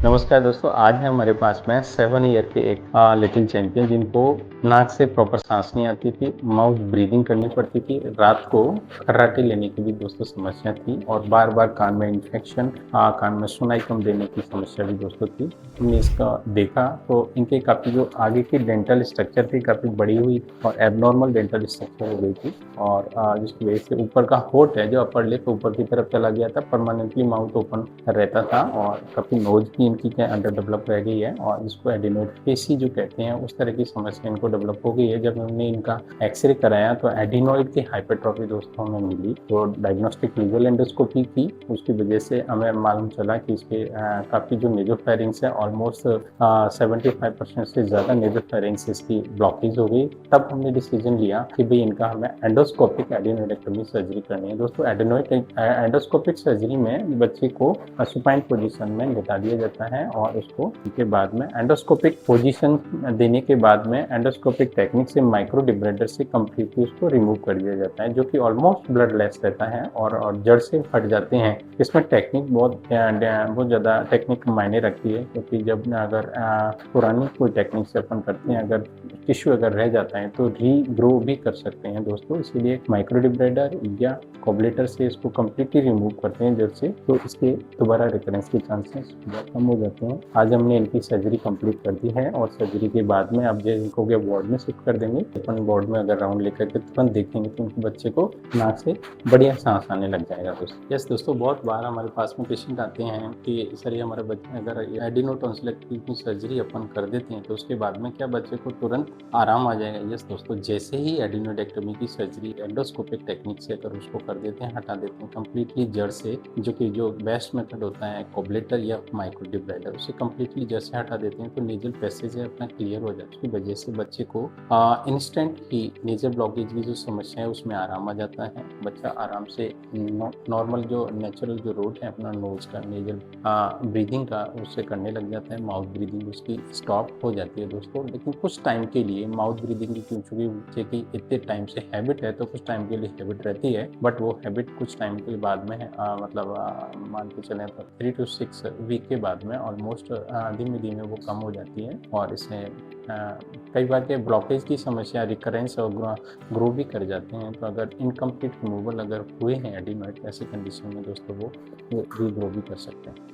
नमस्कार दोस्तों, आज है हमारे पास में 7 ईयर के एक लिटिल चैंपियन जिनको नाक से प्रॉपर सांस नहीं आती थी, माउथ ब्रीदिंग करनी पड़ती थी, रात को खर्राटे लेने की भी दोस्तों समस्या थी और बार-बार कान में इन्फेक्शन, कान में सुनाई कम देने की समस्या भी दोस्तों थी। हमने इसका देखा तो इनके काफ़ी जो आगे की डेंटल स्ट्रक्चर थी काफ़ी बड़ी हुई और एब्नॉर्मल डेंटल स्ट्रक्चर हो गई थी और जिसकी वजह से ऊपर का होंठ है जो अपर लिप ऊपर की तरफ चला गया था, परमानेंटली माउथ ओपन रहता था और काफ़ी नोज की इनकी क्या अंडर डेवलप रह गई है और इसको एडिनोइड फेसी जो कहते हैं उस तरह की समस्या इनको डेवलप हो गई है। जब हमने इनका एक्सरे कराया तो एडिनोइड की हाइपरट्रॉफी दोस्तों हमें मिली, तो डायग्नोस्टिक विजुअल एंडोस्कोपी की, उसकी वजह से हमें मालूम चला कि इसके काफ़ी जो नेजोफेरिंग्स है ऑलमोस्ट 75% से ज़्यादा नेजोफेरिंग्स इसकी ब्लॉकेज हो गई। तब हमने डिसीजन लिया कि भाई इनका हमें एंडोस्कोपिक एडिनोइडेक्टोमी सर्जरी करनी है। दोस्तों एडिनोइड एंडोस्कोपिक सर्जरी में बच्चे को सुपाइन पोजीशन में लेटा दिया जाता है और उसको के बाद में एंडोस्कोपिक पोजीशन देने के बाद में एंडोस्कोपिक टेक्निक से माइक्रो डिब्रेडर से कम्प्लीटली उसको रिमूव कर दिया जाता है, जो कि ऑलमोस्ट ब्लडलेस रहता है और जड़ से हट जाते हैं। इसमें टेक्निक बहुत ज़्यादा टेक्निक मायने रखती है, क्योंकि जब अगर पुरानी कोई टेक्निक से अपन करते हैं, अगर टिश्यू अगर रह जाता है तो रीग्रो भी कर सकते हैं दोस्तों, इसीलिए माइक्रो डिब्रेडर या कोबलेटर से इसको कम्प्लीटली रिमूव करते हैं जड़ से, तो इसके दोबारा रिकरेंस के चांसेस बहुत कम हो जाते हैं। आज हमने इनकी सर्जरी कंप्लीट कर दी है और सर्जरी के बाद में अब जो इनको के वार्ड में शिफ्ट कर देंगे। अपन वार्ड में अगर राउंड लेकर के तुरंत देखेंगे तो उनके बच्चे को नाक से बढ़िया सांस आने लग जाएगा दोस्तों। यस दोस्तों, बहुत बार हमारे पास में पेशेंट आते हैं कि सर ये हमारे बच्चे अगर एडिनोटॉन्सिलेक्टमी की सर्जरी अपन कर देते हैं तो उसके बाद में क्या बच्चे को तुरंत आराम आ जाएगा। यस दोस्तों, जैसे ही एडिनोइडेक्टोमी की सर्जरी एंडोस्कोपिक टेक्निक से अगर उसको कर देते हैं, हटा देते हैं कम्प्लीटली जड़ से, जो बेस्ट मेथड होता है कोबलेटर या माइक्रो डिब्रेडर, उसे कम्प्लीटली जड़ से हटा देते हैं तो नेजल पैसेज है अपना क्लियर हो जाता है। उसकी वजह से बच्चे को इंस्टेंट ही नेजल ब्लॉकेज की जो समस्या है उसमें आराम आ जाता है। बच्चा आराम से नॉर्मल जो नेचुरल जो रूट है अपना नोज का नेजल ब्रीदिंग का उससे करने लग जाता है, माउथ ब्रीदिंग उसकी स्टॉप हो जाती है दोस्तों। लेकिन कुछ टाइम के लिए माउथ ब्रीदिंग की, क्योंकि बच्चे की इतने टाइम से हैबिट है तो कुछ टाइम के लिए हैबिट रहती है, बट वो हैबिट कुछ टाइम के बाद में मान के चलें तो 3 to 6 वीक के बाद में ऑलमोस्ट धीमे धीमे वो कम हो जाती है और इससे कई बार के ब्लॉकेज की समस्या रिकरेंस और ग्रो भी कर जाते हैं। तो अगर इनकम्प्लीट रिमूवल अगर हुए हैं एडिनोइड, ऐसी कंडीशन में दोस्तों वो रीग्रो भी कर सकते हैं।